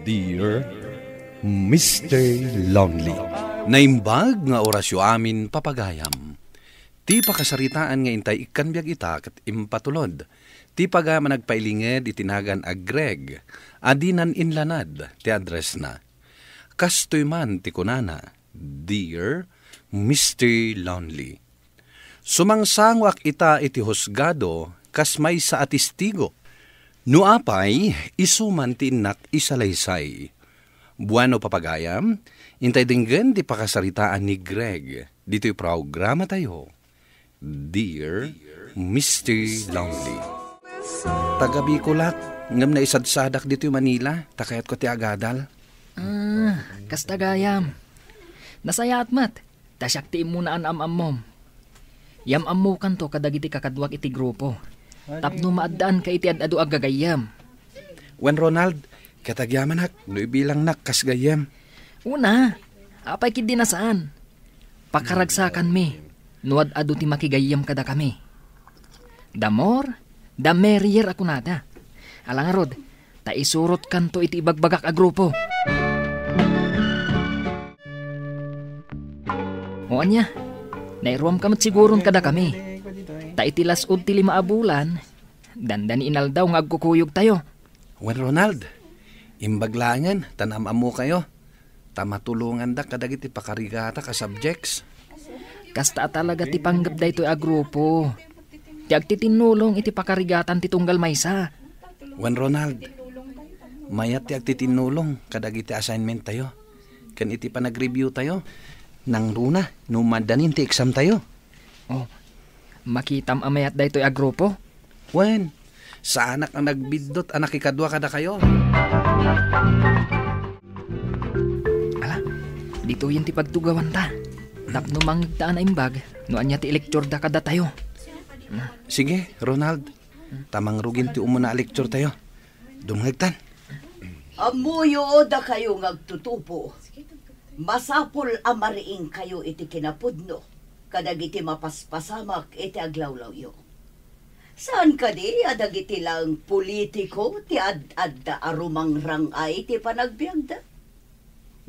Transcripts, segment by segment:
Dear Mr. Lonely, naimbag nga orasyo amin papagayam. Ti pakasaritaan nga intay ikanbiag ita kat impatulod. Ti paga managpailinged itinagan a Greg. Adinan inlanad ti address na. Kastoy man ti kunana, Dear Mr. Lonely. Sumangsangwak ita iti husgado kas may sa atistigo. Nuapay, isuman ti inak isalaysay. Buwano papagayam, intay dinggan di pakasaritaan ni Greg. Dito'y programa tayo. Dear Mr. Lonely. Tagabi ko lak, ngam na isadsadak dito'y Manila, takayat ko ti agadal. Kastagayam. Nasayat mat, tasyak ti muna an amom. Yam mo kanto kadagiti kakadwag iti grupo. Tapno maadaan ka iti adu agagayam. Wen Ronald, katagyaman hak, no ibilang nak kas gayam. Una, apay kid dinasaan. Pakaragsakan mi, nuad adu ti makigayam kada kami. The more, the merrier ako nada. Alang rod, ta isurot kanto iti ibagbagak a grupo. O anya, nairuam kamat siguron kada kami. Ta itilas ud ti 5 bulan, dandan inaldaw nga agkukuyog tayo. Wen Ronald, imbaglangan, tanamam mo kayo. Tamatulungan da kadagiti pakarigata ka subjects. Kasta talaga ti panggap da ito a grupo. Ti agtitinulong iti pakarigatan ti tunggal maysa. Wen Ronald, mayat ti agtitinulong kadagiti assignment tayo. Kan iti pa nag-review tayo. Nang runa, numadanin ti exam tayo. Oh, makitam amayat da ito a grupo? Wen, sa anak ang nagbidot, anak ikadwa kada kayo. Ala, dito yun ti pagtugawan ta. Tapno mangigtaan na imbag, noan niya ti lecture da kada tayo. Sige, Ronald. Tamang rugin ti umuna lecture tayo. Dumhagtan. Amuyo da kayo ngagtutupo. Masapol amariing kayo iti kinapudno. Kadagiti mapaspasamak iti aglawlawyo. Saan ka di adagiti lang politiko ti adda arumang rangay ti panagbiagda?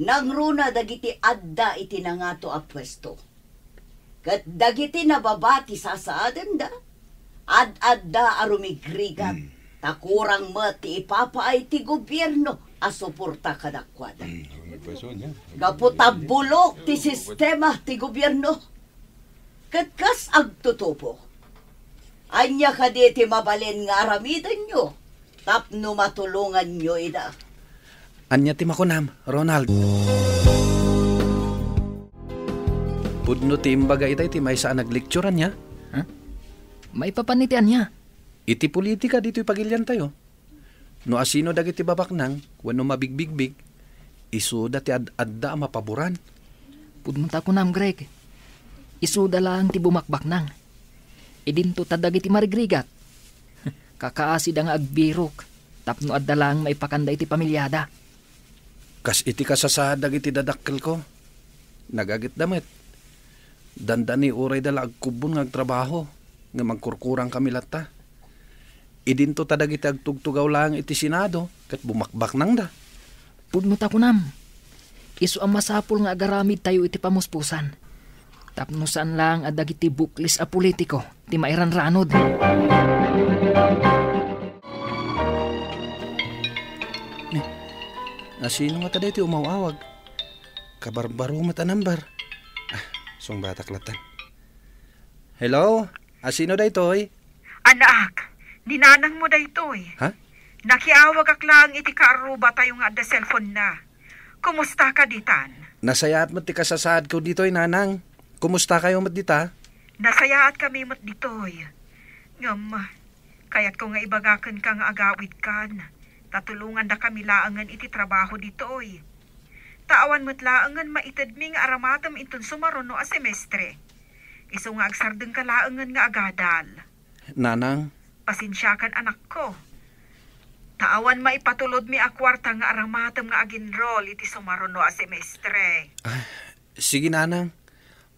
Nangruna dagiti adda iti nangato a pwesto. Kat dagiti nababati sasaaden da, adda arumigrigat, takurang mati ipapaay ti gobyerno asuporta kadakwada. Gaputabulok ti sistema ti gobyerno. Katkas agtutupo. Anya ka di ti mabalin nga aramidan nyo. Tapno matulungan nyo ida. Anya ti makunam, Ronald. Pudno ti imbaga itay ti may saan naglecturean niya. Huh? May papanitian niya. Iti politika dito'y pagilyan tayo. No asino dagiti babaknang, wano mabigbigbig, isuda ti adda mapaboran. Pudno ta kunam, Greg. Isuda lang ti bumakbak nang. Idinto tadag iti marigrigat. Kakaasid ang agbirok. Tapno adda lang may pakanda iti pamilyada. Kas iti kasasadag iti dadakkel ko. Nagagit damit. Dandani uray dala agkubon ng agtrabaho. Nga magkurkurang kami lata. Idinto tadag iti agtugtugaw lang iti Senado. Kat bumakbak nang da. Pudno ta kunam. Isu ang masapul nga agaramid tayo iti pamuspusan. Tapno saan lang adag iti buklis a politiko, ti mairan ranod. Asino nga taday ti umawawag? Kabarbaro matanambar. Song bataklatan. Hello? Asino day toy? Anak, ninanang mo day toy. Ha? Nakiawag ak lang iti kaaruba tayo nga da cellphone na. Kumusta ka ditan? Nasayaat mo ti kasasaad ko dito'y nanang. Kumusta kayo mat dita? Nasayaat kami mat ditoy. Ngam, kayat ko nga ibagakan ka nga agawid kan. Tatulungan da kami laangan iti trabaho ditoy. Taawan mo't laangan maitad mi nga aramatam itun sumaruno a semestre. Iso nga agsardeng ka laangan nga agadal. Nanang? Pasensyakan anak ko. Taawan maipatulod mi a kwarta nga aramatam nga aginroll iti sumaruno a semestre. Sige nanang.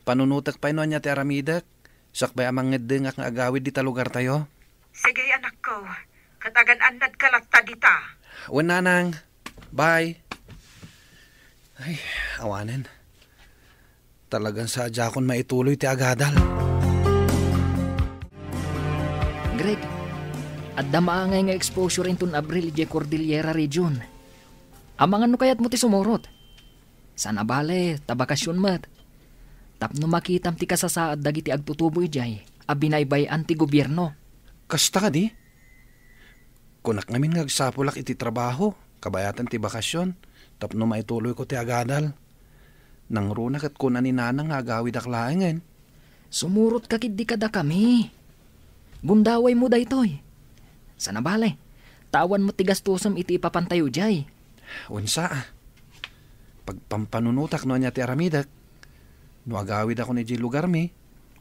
Panunutak pa ino niya ti aramidak. Sakbay amang ngedeng nga agawid di talugar tayo. Sige anak ko. Katagan anad kalat ta dita. Wen nanang. Bye. Ay, awanin. Talagang sadya akong maituloy ti agadal. Greg, at damaangay nga exposure inton Abril di Cordillera region. Amang ano kayat mo ti sumurot? Sana bale, tabakasyon mat. Tapno makitam ti kasasaad dagiti agtutubo ijay, abinaybay anti gobyerno. Kasta ka di? Kunak ngamin ngagsapulak iti trabaho, kabayatan ti bakasyon, tapno maituloy ko ti agadal. Nang runak at kunan ni nanang agawid aklaengen. Sumurot ka kid di kada kami. Gundaway mo daytoy. Sana bale, tawan mo ti gastusam iti ipapantayo jay. Unsa pagpampanunutak no niya ti aramidak. No agawid ako ni lugar mi,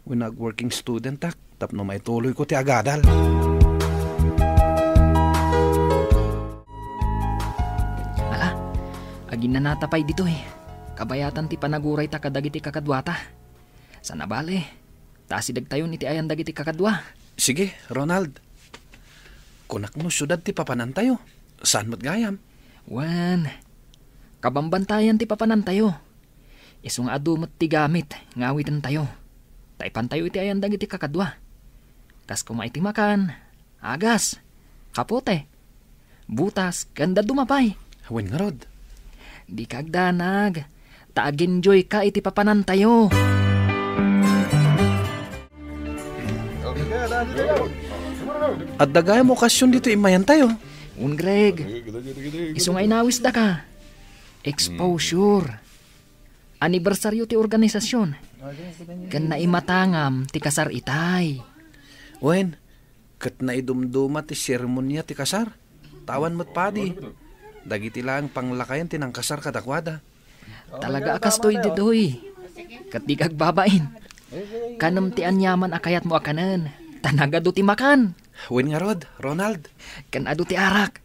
when nag-working student tak, tapno maituloy ko ti agadal. Ala, agin na natapay dito eh. Kabayatan ti panaguray ta kadagiti kakadwata. Sana bale, tasidag tayo iti ayan dagiti kakadwa. Sige, Ronald. Kunak no syudad ti papanan tayo. Saan mo't gayam? Wan, kabambantayan ti papanan tayo. Iso nga adu mo't ti gamit, ngawitan tayo. Taipan tayo iti ayan dagiti kakadwa. Kas kumaiti makan, agas, kapote, butas, ganda dumapay. Wen nga rod. Di kagdanag, taag-enjoy ka iti papanan tayo. At dagay mo okasyon dito imayan tayo. Un Greg, iso nga inawis da ka. Exposure. Anibersaryo ti organisasyon. Kan naimatangam ti kasar itay. Wen, kat na idumduma ti seremonya ti kasar. Tawan mo't padi. Dagiti lang panglakayan ti nang kasar kadakwada. Talaga akastoy didoy. Kat di kagbabain. Kanam ti anyaman akayat mo akanan. Tanaga do ti makan. Wen nga rod, Ronald. Kan adu ti arak.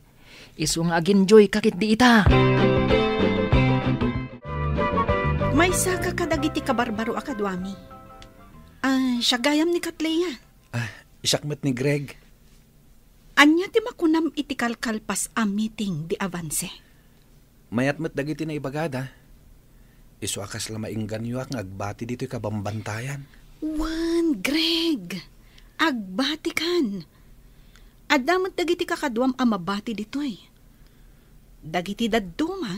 Iso nga aginjoy kakit di ita. May saka kadagiti kabarbaro akadwami. Siya gayam ni Katleya. Isakmet ni Greg. Anya ti makunam iti kalkalpas a meeting di avanse. Mayatmet dagiti na ibagada. Iso akas lamainggan yu ak ngagbati dito'y kabambantayan. Wan, Greg. Agbati kan. Adamot dagiti kakadwam a mabati dito'y. Dagiti dadduma.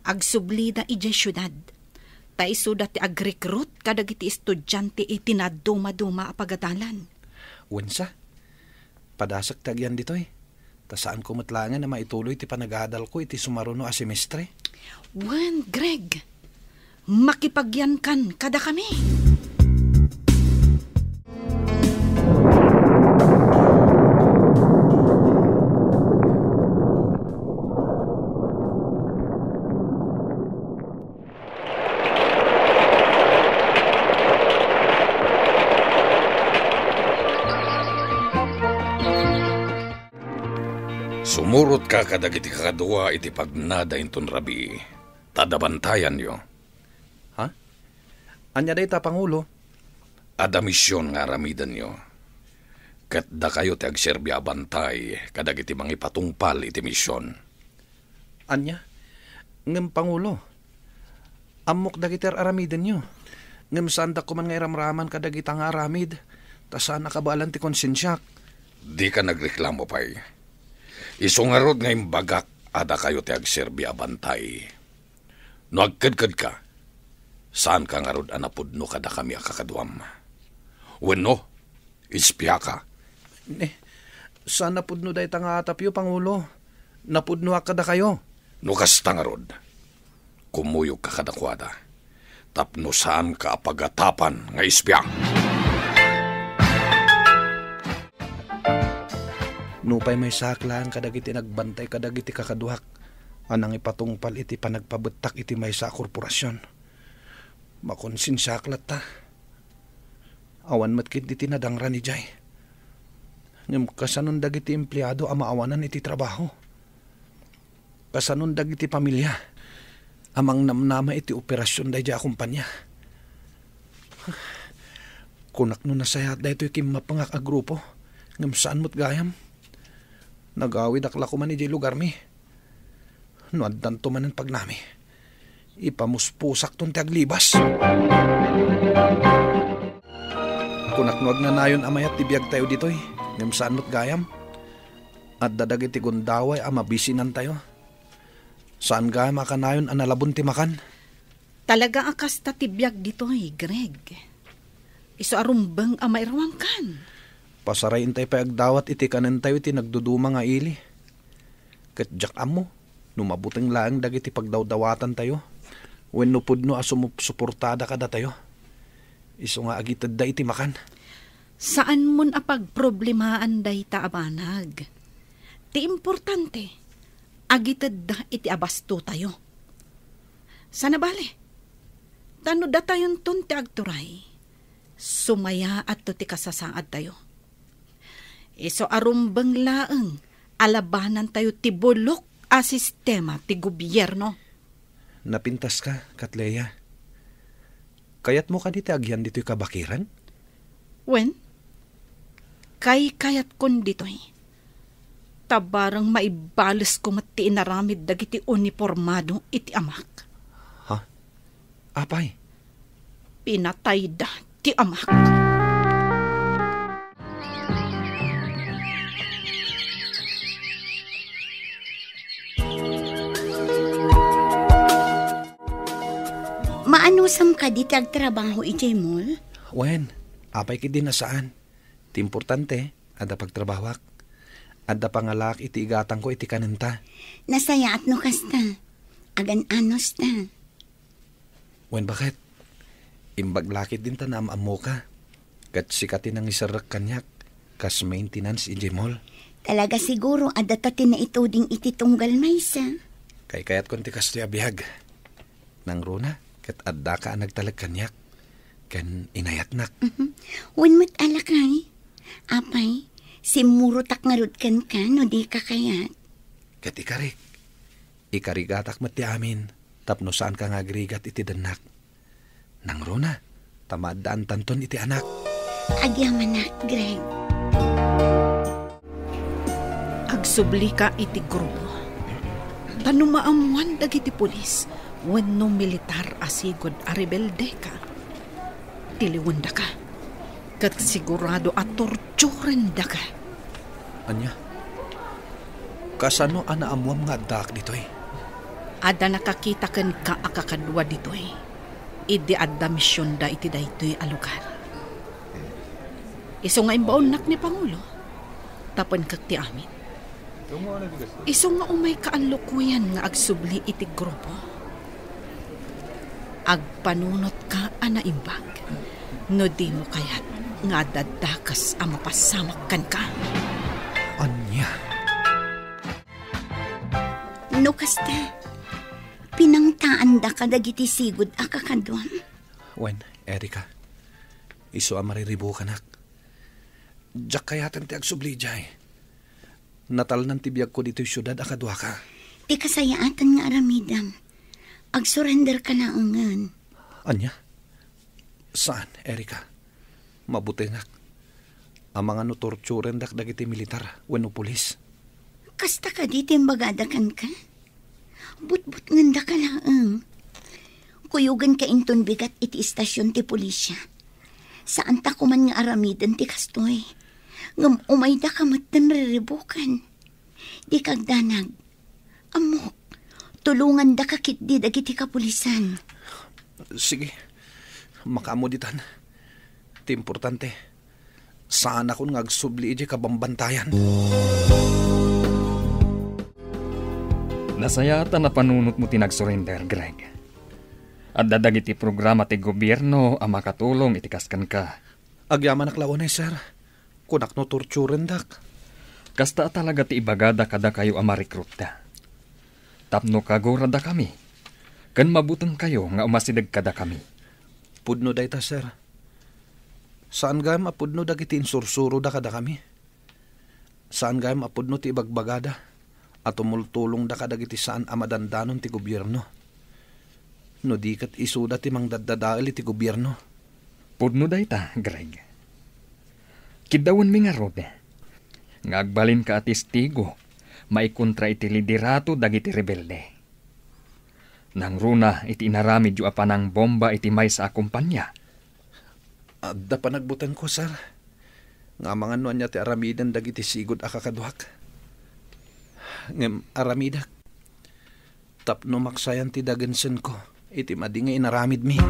Agsublida ije syudad. Taiso dati agrekrut kadagiti estudyante iti naduma-duma a pagadalan. Wensa, padasak tagyan dito'y. Ta saan ko matlangan na maituloy ti panagadal ko iti sumaruno a semestre. Wan, Greg. Makipagyan kan kada kami. Sumurot ka kadagiti kakadwa iti pagnada inton rabi. Tadabantayan yo. Ha? Anya day ta, Pangulo? Ada misyon nga ramidan yo. Kat da kayo ti agserbya bantay kadagiti mangipatungpal iti misyon. Anya? Ngem Pangulo. Amok dagiti aramidan nyo. Ngem saan da kuman nga iramraman kadagita nga aramid. Ta saan nakabalan ti konsensyak. Di ka nagreklamo pa'y. Isungarod nga imbagak ada kayo ti agserbya bantay. No agkadkad ka, saan ka nga rod anapudno kada kami akakadwam? Wenno, ispya ka. Saan napudno day nga atapyo, Pangulo? Napudno akada kayo. No kasta nga rod, kumuyog ka kadakwada. Tapno saan ka apagatapan nga ispya? Nupay may saklaan kadagiti nagbantay kadagiti kakaduhak. Anang ipatungpal iti panagpabetak iti may sa korporasyon. Makonsinsaklat ta. Awan matkit iti nadangran ni Jay. Ngam kasanon dagiti empleyado amaawanan iti trabaho. Kasanon dagiti pamilya. Amang namnama iti operasyon day ja kumpanya. Kunak no nasayat da ito kimapangak a grupo. Ngam saan mo't gayam. Nagawid akla ko man iti lugar mi. No addan to man ang pagnami. Ipamuspusak ton ti aglibas. Kunaknuag na nayon amayat ti biyag tayo ditoy. Ngam saan mo't gayam. At dadag iti gundaway mabisinan tayo. Saan gayam akanayon analabon ti makan? Talaga akas tatibiyag dito Greg. Iso arumbang amairwang kan. Pasarayin tayo payagdawat iti kanan tayo iti nagduduma nga ili. Katjak amo, numabuteng laang dagiti pagdawdawatan tayo. When nupudno suportada kada tayo. Iso nga agitad da iti makan. Saan mon apagproblemahan day ta abanag? Ti importante, agitad da iti abasto tayo. Sana bale, tano da tayon ton ti agturay. Sumaya at to ti kasasaad tayo. Iso arumbang laeng, alabanan tayo ti bulok a sistema ti gobyerno. Napintas ka, Katleya. Kayat mo ka diti agyan dito'y kabakiran? Wen? Kayat kon dito'y. Tabarang maibalis ko mati inaramid dagiti uniformado iti amak. Ha? Apay? Pinatay da ti amak. Maanusam ka di tagtrabaho ijay mol? Wen, apay ki din na saan. Ti importante, ada pagtrabawak. Ada pangalak iti igatang ko iti kanenta. Nasaya at no kasta. Agan anos ta. Wen, bakit? Imbaglakit din ta na amamo ka. Kat sikatin ang isarak kanyak. Kas maintenance ijay mol. Talaga siguro adatatin na ito ding iti tunggal maysa. Kayat konti kastoy abihag. Nang runa, kat adda ka nagtalag kanyak. Kan inayatnak. Wen mo't alakay. Apay, simurutak nga rudkan ka no di ka kayat. Kat ikarik. Ikarigatak mati amin. Tapno saan ka nga agrigat iti danak. Nang runa, tamadaan tanton iti anak. Agyaman na, Greg. Agsubli ka iti grupo. Tano maamuan dagiti pulis. Wenno militar asigod a rebelde ka. Tiliwanda ka. Kat sigurado at torturen da ka. Anya? Kasano ana amuam nga dak ditoy? Ada nakakita ken ka akakadwa ditoy. Idi adda misyon da iti daytoy a lugar. Iso nga imbaon nak ni Pangulo. Tapan kag ti amin. Iso nga umay kaalukuyan nga agsubli iti grupo. Agpanunot ka anaimbag. No di mo kayat nga dadakas ang mapasamak kan ka. Anya? No kasta, pinangtaan da ka dagiti sigud akakadwam. Wen, Erika. Iso amariribo ka nak. Diyak kayatan ti agsubli jay. Natal ng tibiyag ko dito'y syudad akadwa ka. Ti kasayaatan nga aramidam. Agsurrender ka na ungan. Anya? Saan, Erika? Mabuti ngak. Ang mga nutorturen dak dagiti militar, weno pulis. Kasta ka di timbagadakan ka? But nganda ka lang. Kuyugan ka inton bigat iti istasyon ti pulisya. Saan ta kuman nga aramidan ti kastoy. Ngam umayda ka matan riribukan. Di kagdanag. Amok, tulungan da kakit di dagiti kapulisan. Sige, makamuditan. Ti importante, saan ako nga agsubli iji kabambantayan. Nasayata na panunot mo tinagsurrender, Greg. At dadag iti programa ti gobyerno ang makatulong itikaskan ka. Agyaman aklawan sir. Kunak no torturen dak. Kasta talaga ti ibagada kada kayo amarikrupta. Tapno kagurada kami. Kan mabutang kayo nga umasidag kada kami. Pudno dayta sir. Saan gayam apudno dagiti insursuro da kada kami? Saan gayam apudno ti ibagbagada? At tumultulong da kadagiti saan amadandanon ti gobyerno? No di kat isuda ti mang daddadail ti gobyerno. Pudno dayta, Greg. Kidawan mi nga rode. Ngagbalin ka atistigo, maikontra iti liderato dagiti rebelde. Nang runa iti inaramid yu apanang bomba iti may sa kumpanya. Adda pa nagbutan ko, sir. Nga mga nuan niya ti aramidan dagiti sigod akakaduhak. Ngem aramidak. Tapno maksayan ti dagansen ko. Iti madi nga inaramid mi.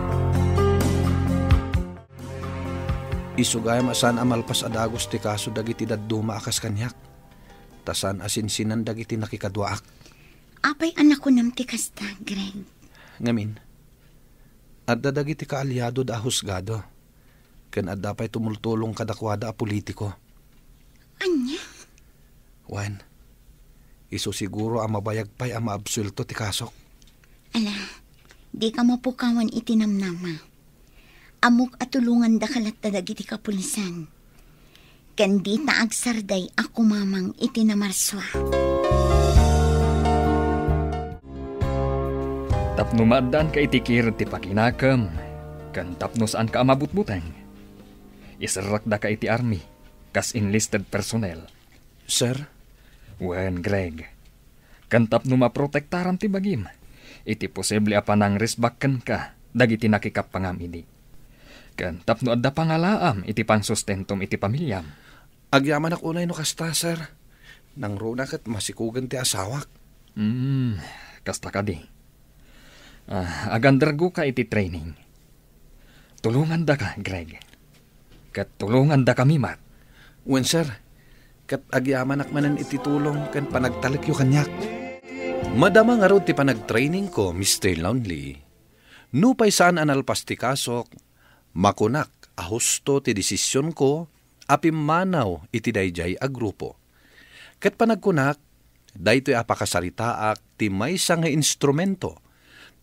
Isugayam asan amalpas adagos ti kaso dagiti dadduma akas kanyak. Tasan asinsinan dagiti nakikadwaak. Apay anak ko nam ti kasta, Greg. Ngamin, adda dagiti kaalyado da husgado. Ken adda pa'y tumultulong kadakwada a politiko. Anya? Wan, iso siguro ang mabayag pa'y ang maabsulto ti kasok. Ala, di ka mapukawan itinamnama. Amok at tulungan da kalat dagiti kapulisan. Ken di ta agsarday ako mamang itinamarswa. Tapno maadaan ka itikir ti pakinakam, kan tapno saan ka amabutbutang. Isarak da ka iti army, kas enlisted personnel. Sir? Wen, Greg, kan tapno maprotektaran ti bagim, iti posible apanang risbakken ka, dagiti nakikap pangamidi. Kan tapno adda pangalaam, iti pansustentum iti pamilyam. Agyaman ak unay no kasta, sir. Nang runa kat masikugan ti asawak. Kasta ka di. Agandargo ka iti training. Tulungan da ka, Greg. Kat tulungan da kami, Matt. Wen, sir. Kat agyaman ak manan iti tulong kan panagtalik yu kanyak. Madama nga ro ti panagtraining ko, Mr. Lonely. Nupay saan analpas ti kasok, makunak ahusto ti desisyon ko, apim manaw iti dayjay a grupo. Kat panagkunak, daytoy apakasaritaak ti maysa nga instrumento.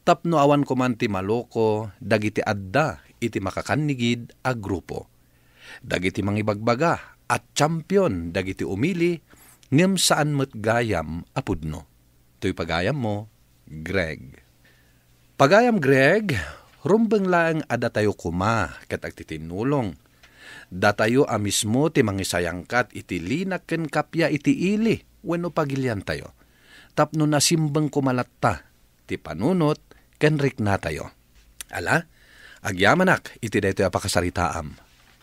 Tapno awan ko man ti maloko, dagiti adda iti makakanigid a grupo. Dagiti mangibagbaga at champion dagiti umili, ngem saan met gayam apudno. To'y pagayam mo, Greg. Pagayam, Greg, rumbeng lang ada tayo kuma ket agtitinulong. Datayo a mismo ti mangisayangkat iti linak ken kapya iti ili wenno pagilyan tayo. Tapno nasimbeng kumalatta ti panunot ken rikna tayo. Ala, agyamanak iti daytoy apakasaritaam.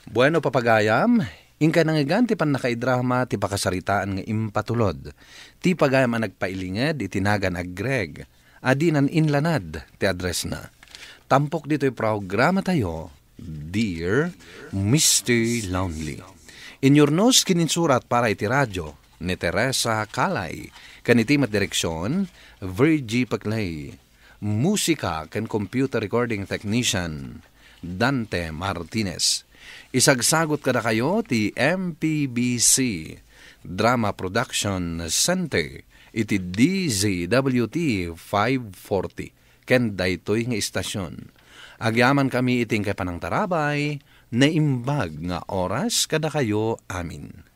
Bueno papagayam, ingka nangigan ti panakaidrama ti pakasaritaan nga impatulod. Ti pagayam ang nagpailinged itinagan ag Greg. Adinan inlanad ti address na. Tampok dito'y programa tayo, Dear Mr. Lonely. Inyornos kininsurat para iti radyo ni Teresa Calay. Kanitimat direksyon, Virgie Paclay. Musika ken computer recording technician, Dante Martinez. Isagsagot kada kayo ti MPBC Drama Production Center iti DZWT 540 ken daytoy nga istasyon. Agyaman kami iting kay panang tarabay na imbag nga oras kada kayo amin.